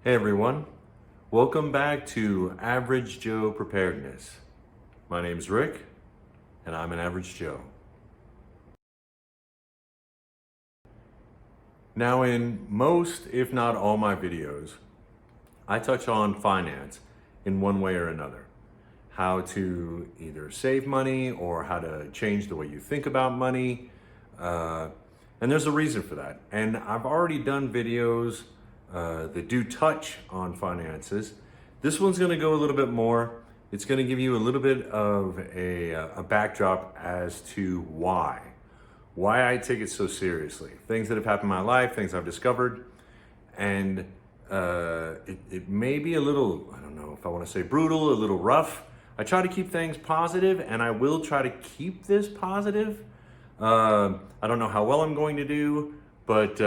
Hey everyone, welcome back to Average Joe Preparedness. My name's Rick, and I'm an average Joe. Now, in most, if not all my videos, I touch on finance in one way or another. How to either save money or how to change the way you think about money. And there's a reason for that. And I've already done videos that do touch on finances. This one's going to go a little bit more. It's going to give you a little bit of a backdrop as to why I take it so seriously. Things that have happened in my life, things I've discovered, and it may be a little, I don't know if I want to say brutal, a little rough. I try to keep things positive, and I will try to keep this positive. I don't know how well I'm going to do, but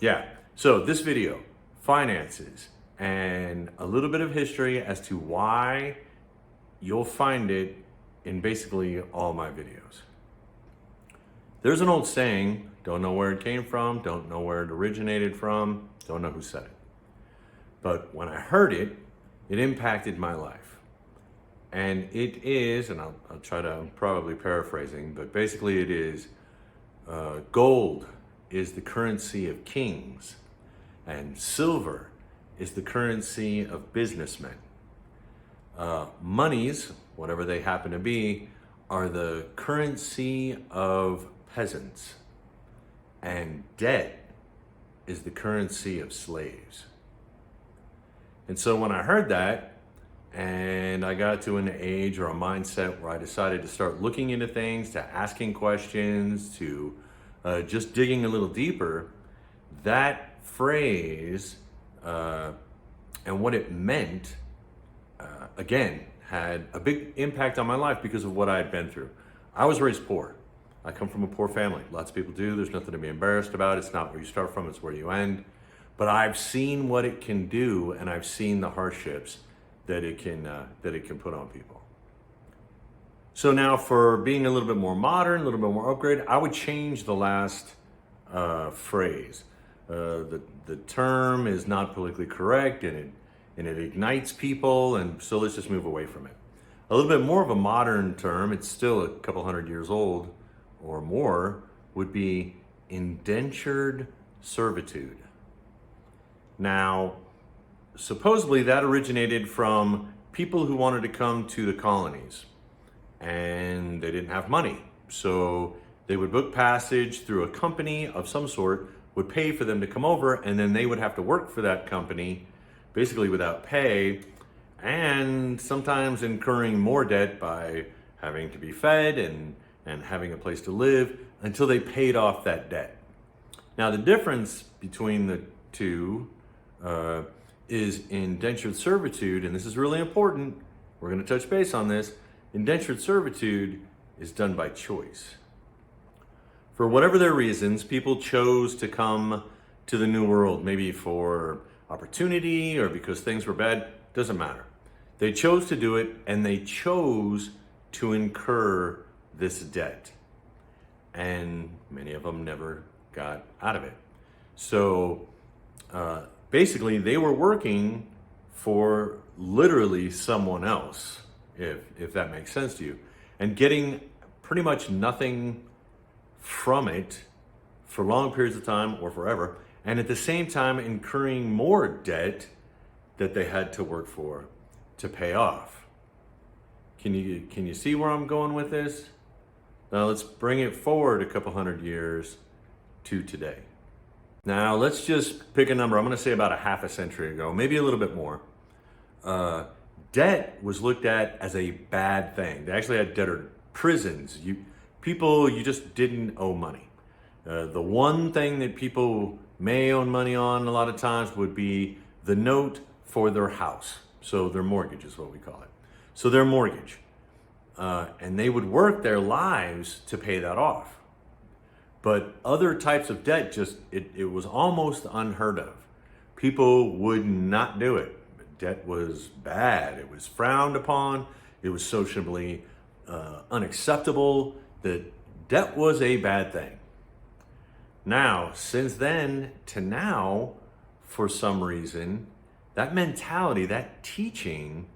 yeah. So this video, finances, and a little bit of history as to why you'll find it in basically all my videos. There's an old saying, don't know where it came from, don't know where it originated from, don't know who said it. But when I heard it, it impacted my life. And it is, and I'll try to, I'm probably paraphrasing, but basically it is, gold is the currency of kings, and silver is the currency of businessmen. Monies, whatever they happen to be, are the currency of peasants, and debt is the currency of slaves. And so when I heard that, and I got to an age or a mindset where I decided to start looking into things, to asking questions, to just digging a little deeper, that phrase and what it meant, again, had a big impact on my life because of what I had been through. I was raised poor. I come from a poor family. Lots of people do. There's nothing to be embarrassed about. It's not where you start from, it's where you end. But I've seen what it can do, and I've seen the hardships that it can put on people. So now, for being a little bit more modern, a little bit more upgrade, I would change the last phrase. The term is not politically correct, and it ignites people, and so let's just move away from it. A little bit more of a modern term, it's still a couple hundred years old or more, would be indentured servitude. Now, supposedly that originated from people who wanted to come to the colonies and they didn't have money. So they would book passage through a company of some sort, would pay for them to come over, and then they would have to work for that company basically without pay, and sometimes incurring more debt by having to be fed and having a place to live until they paid off that debt. Now, the difference between the two is indentured servitude, and this is really important. We're going to touch base on this. Indentured servitude is done by choice. For whatever their reasons, people chose to come to the New World, maybe for opportunity or because things were bad, doesn't matter. They chose to do it, and they chose to incur this debt. And many of them never got out of it. So basically, they were working for literally someone else, if that makes sense to you, and getting pretty much nothing from it for long periods of time or forever, and at the same time incurring more debt that they had to work for to pay off. Can you see where I'm going with this? Now let's bring it forward a couple hundred years to today. Now let's just pick a number. I'm going to say about a half a century ago, maybe a little bit more. Debt was looked at as a bad thing. They actually had debtor prisons. You just didn't owe money. The one thing that people may own money on a lot of times would be the note for their house. So their mortgage is what we call it. So their mortgage. And they would work their lives to pay that off. But other types of debt, it was almost unheard of. People would not do it. Debt was bad. It was frowned upon. It was socially unacceptable. That debt was a bad thing. Now, since then to now, for some reason, that mentality, that teaching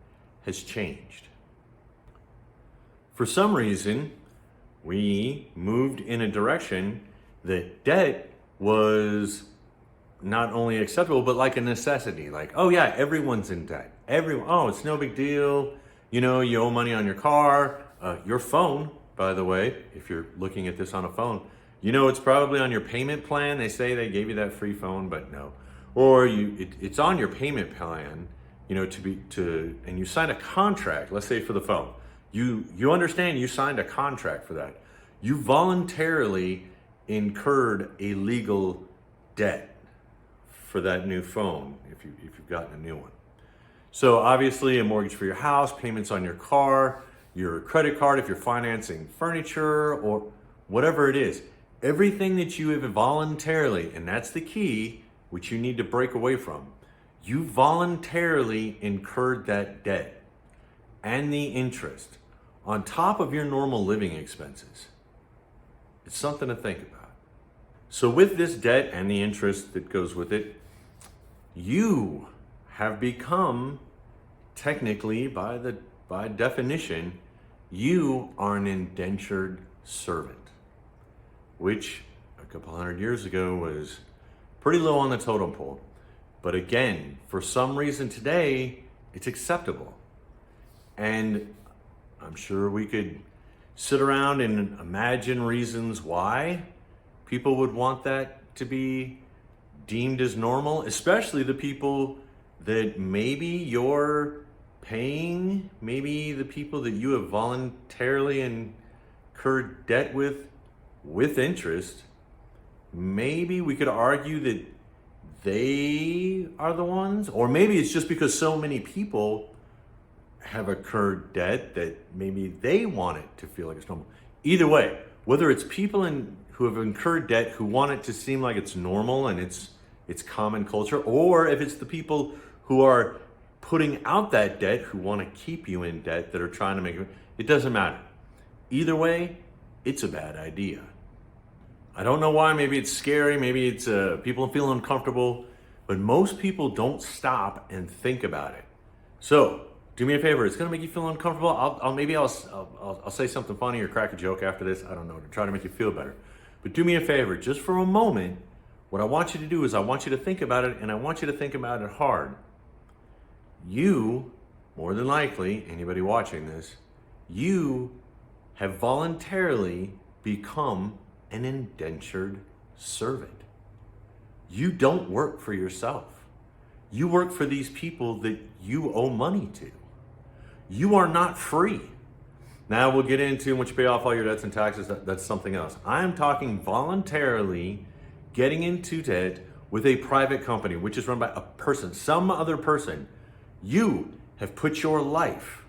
has changed. For some reason, we moved in a direction that debt was not only acceptable, but like a necessity. Like, oh yeah, everyone's in debt. Oh, it's no big deal. You know, you owe money on your car, your phone, by the way, if you're looking at this on a phone, you know, it's probably on your payment plan. They say they gave you that free phone, but no. Or it's on your payment plan, you know, and you sign a contract, let's say for the phone. You understand you signed a contract for that. You voluntarily incurred a legal debt for that new phone if you've gotten a new one. So obviously a mortgage for your house, payments on your car, your credit card if you're financing furniture or whatever it is. Everything that you have voluntarily, and that's the key, which you need to break away from. You voluntarily incurred that debt and the interest on top of your normal living expenses. It's something to think about. So with this debt and the interest that goes with it, you have become, technically by definition, you are an indentured servant, which a couple hundred years ago was pretty low on the totem pole. But again, for some reason today, it's acceptable. And I'm sure we could sit around and imagine reasons why people would want that to be deemed as normal, especially the people that maybe you're paying, maybe the people that you have voluntarily incurred debt with interest. Maybe we could argue that they are the ones, or maybe it's just because so many people have incurred debt that maybe they want it to feel like it's normal. Either way, whether it's people who have incurred debt who want it to seem like it's normal and it's common culture, or if it's the people who are putting out that debt who want to keep you in debt that are trying to make it doesn't matter. Either way, it's a bad idea. I don't know why. Maybe it's scary. Maybe it's people feel uncomfortable, but most people don't stop and think about it. So do me a favor. It's going to make you feel uncomfortable. I'll say something funny or crack a joke after this. I don't know, to try to make you feel better. But do me a favor, just for a moment. What I want you to do is I want you to think about it, and I want you to think about it hard. You, more than likely, anybody watching this, you have voluntarily become an indentured servant. You don't work for yourself. You work for these people that you owe money to. You are not free. Now we'll get into once you pay off all your debts and taxes, that's something else. I'm talking voluntarily getting into debt with a private company, which is run by a person, some other person. You have put your life,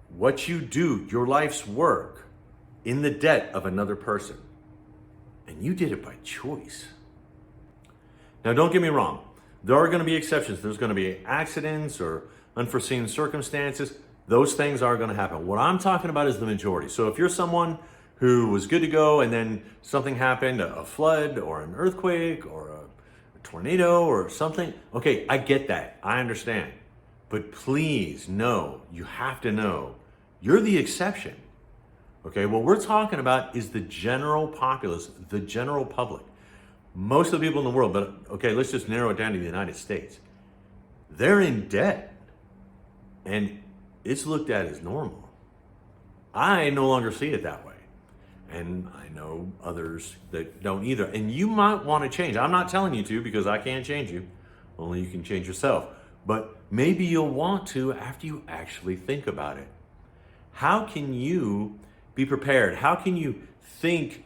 what you do, your life's work, in the debt of another person. And you did it by choice. Now, don't get me wrong. There are going to be exceptions. There's going to be accidents or unforeseen circumstances. Those things are going to happen. What I'm talking about is the majority. So if you're someone who was good to go and then something happened, a flood or an earthquake or a tornado or something, okay, I get that. I understand. But please know, you have to know, you're the exception. Okay, what we're talking about is the general populace, the general public. Most of the people in the world, but okay, let's just narrow it down to the United States. They're in debt, and it's looked at as normal. I no longer see it that way. And I know others that don't either. And you might want to change. I'm not telling you to because I can't change you. Only you can change yourself. But maybe you'll want to after you actually think about it. How can you be prepared? How can you think?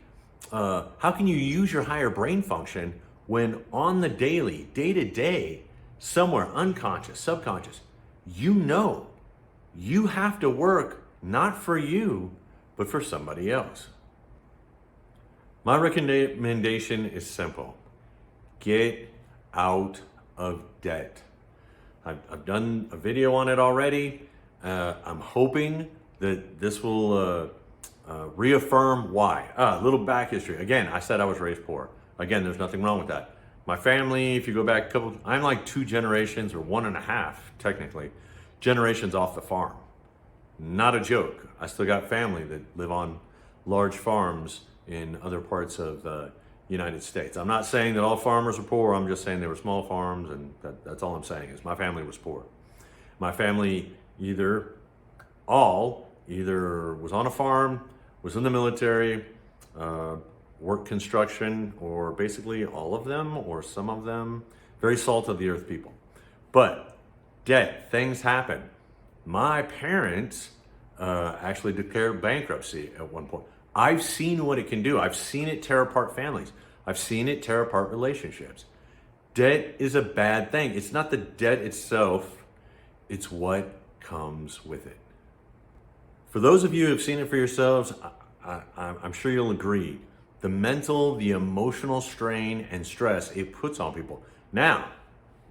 How can you use your higher brain function when on the daily, day to day, somewhere unconscious, subconscious, you know you have to work not for you, but for somebody else? My recommendation is simple. Get out of debt. I've done a video on it already. I'm hoping that this will reaffirm why. A little back history. Again, I said I was raised poor. Again, there's nothing wrong with that. My family, if you go back I'm like 2 generations or 1.5, technically, generations off the farm. Not a joke. I still got family that live on large farms in other parts of the United States. I'm not saying that all farmers are poor. I'm just saying they were small farms, and that's all I'm saying is my family was poor. My family either was on a farm, was in the military, worked construction, or basically all of them or some of them, very salt of the earth people. But debt, things happen. My parents actually declared bankruptcy at one point. I've seen what it can do. I've seen it tear apart families. I've seen it tear apart relationships. Debt is a bad thing. It's not the debt itself, it's what comes with it. For those of you who have seen it for yourselves, I'm sure you'll agree. The mental, the emotional strain and stress it puts on people. Now,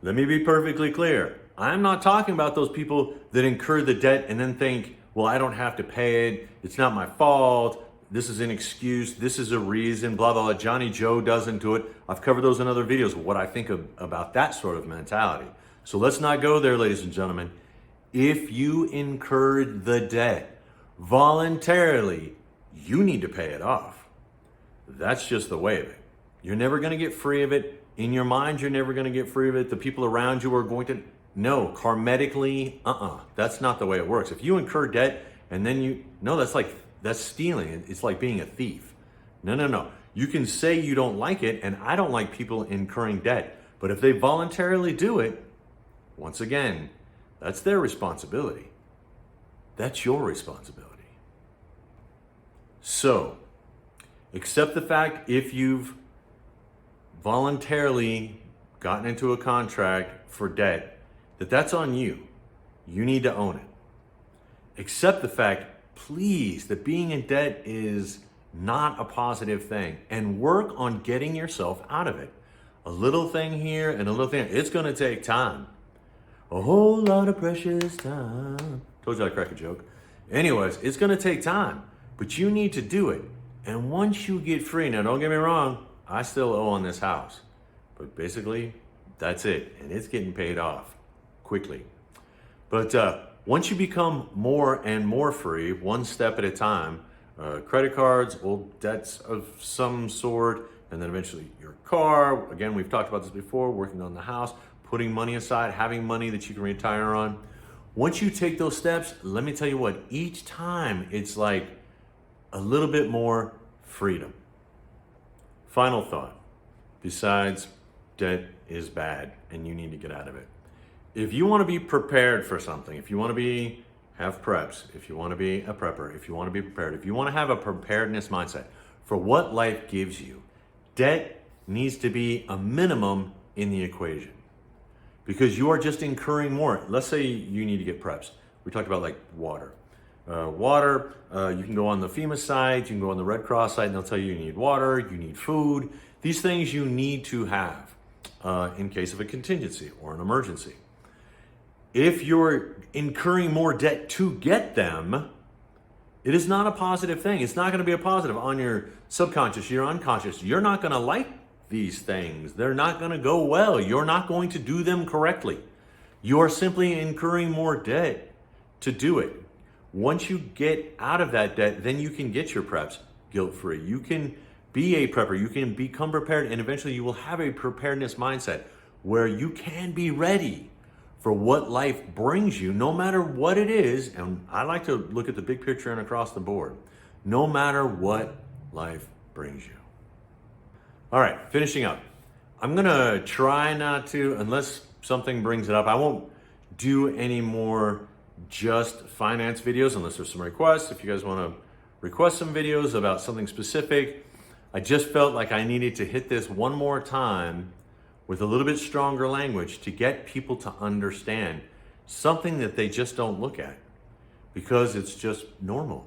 let me be perfectly clear. I'm not talking about those people that incur the debt and then think, well, I don't have to pay it. It's not my fault. This is an excuse. This is a reason, blah, blah, blah. Johnny Joe doesn't do it. I've covered those in other videos, what I think about that sort of mentality. So let's not go there, ladies and gentlemen. If you incurred the debt voluntarily, you need to pay it off. That's just the way of it. You're never going to get free of it. In your mind, you're never going to get free of it. The people around you are going to. No, karmically, that's not the way it works. If you incur debt and then that's stealing. It's like being a thief. No. You can say you don't like it, and I don't like people incurring debt. But if they voluntarily do it, once again, that's their responsibility. That's your responsibility. So, accept the fact if you've voluntarily gotten into a contract for debt, that's on you. You need to own it. Accept the fact, please, that being in debt is not a positive thing, and work on getting yourself out of it. A little thing here and a little thing. It's going to take time. A whole lot of precious time. Told you I'd crack a joke. Anyways, it's going to take time, but you need to do it. And once you get free, now don't get me wrong, I still owe on this house, but basically that's it, and it's getting paid off quickly. But once you become more and more free, one step at a time, credit cards, old debts of some sort, and then eventually your car. Again, we've talked about this before, working on the house, putting money aside, having money that you can retire on. Once you take those steps, let me tell you what, each time it's like a little bit more freedom. Final thought, besides debt is bad and you need to get out of it. If you want to be prepared for something, if you want to have preps, if you want to be a prepper, if you want to be prepared, if you want to have a preparedness mindset for what life gives you, debt needs to be a minimum in the equation, because you are just incurring more. Let's say you need to get preps. We talked about like water. You can go on the FEMA site, you can go on the Red Cross site, and they'll tell you need water, you need food. These things you need to have in case of a contingency or an emergency. If you're incurring more debt to get them, it is not a positive thing. It's not going to be a positive on your subconscious, your unconscious. You're not going to like these things. They're not going to go well. You're not going to do them correctly. You're simply incurring more debt to do it. Once you get out of that debt, then you can get your preps guilt-free. You can be a prepper. You can become prepared, and eventually you will have a preparedness mindset where you can be ready for what life brings you, no matter what it is. And I like to look at the big picture and across the board, no matter what life brings you. All right, finishing up. I'm gonna try not to, unless something brings it up, I won't do any more just finance videos unless there's some requests. If you guys wanna request some videos about something specific, I just felt like I needed to hit this one more time with a little bit stronger language to get people to understand something that they just don't look at because it's just normal.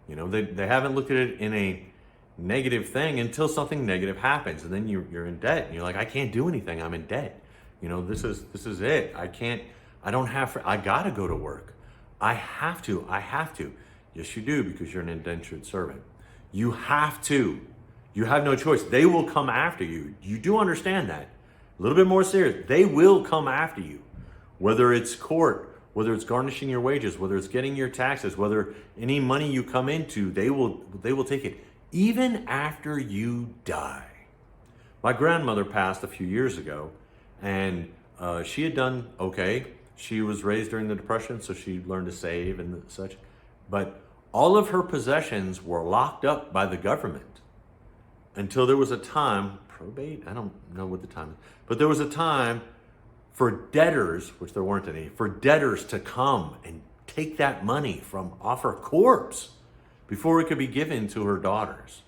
You know, they haven't looked at it in a negative thing until something negative happens, and then you're in debt and you're like, I can't do anything, I'm in debt. You know, this is it. I gotta go to work. I have to. Yes, you do, because you're an indentured servant. You have to. You have no choice. They will come after you. You do understand that. a little bit more serious. They will come after you, whether it's court, whether it's garnishing your wages, whether it's getting your taxes, whether any money you come into, they will take it, even after you die. My grandmother passed a few years ago, and she had done okay. She was raised during the Depression, so she learned to save and such. But all of her possessions were locked up by the government until there was a time, probate? I don't know what the time is, but there was a time for debtors, which there weren't any, for debtors to come and take that money from off her corpse before it could be given to her daughters.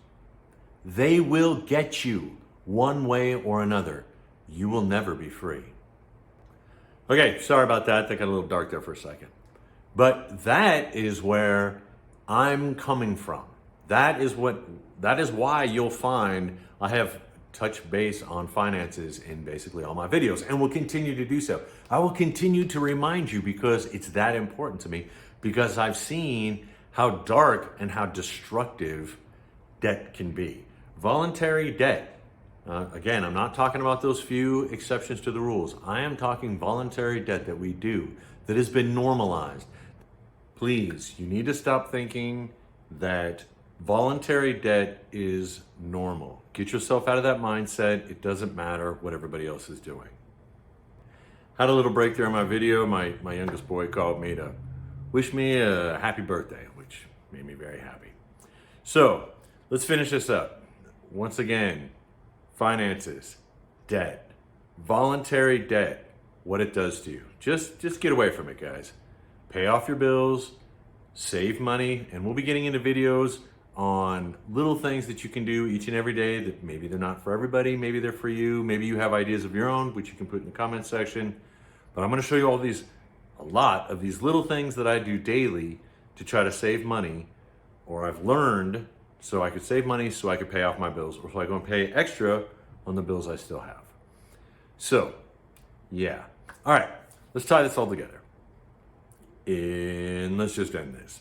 They will get you one way or another. You will never be free. Okay, sorry about that. That got a little dark there for a second. But that is where I'm coming from. That is why you'll find I have touched base on finances in basically all my videos, and will continue to do so. I will continue to remind you because it's that important to me, because I've seen how dark and how destructive debt can be. Voluntary debt. Again, I'm not talking about those few exceptions to the rules. I am talking voluntary debt that we do, that has been normalized. Please, you need to stop thinking that voluntary debt is normal. Get yourself out of that mindset. It doesn't matter what everybody else is doing. Had a little break there in my video. My youngest boy called me to wish me a happy birthday, which made me very happy. So let's finish this up. Once again, finances, debt, voluntary debt, what it does to you. Just get away from it, guys. Pay off your bills, save money, and we'll be getting into videos on little things that you can do each and every day that maybe they're not for everybody, maybe they're for you, maybe you have ideas of your own, which you can put in the comment section. But I'm gonna show you a lot of these little things that I do daily to try to save money, or I've learned so I could save money so I could pay off my bills, or so I can pay extra on the bills I still have. So, yeah. All right, let's tie this all together. And let's just end this.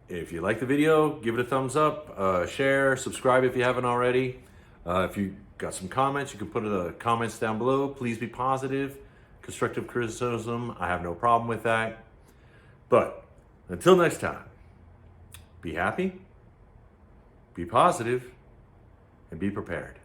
If you like the video, give it a thumbs up, share, subscribe if you haven't already. If you got some comments, you can put the comments down below. Please be positive. Constructive criticism, I have no problem with that. But until next time, be happy, be positive, and be prepared.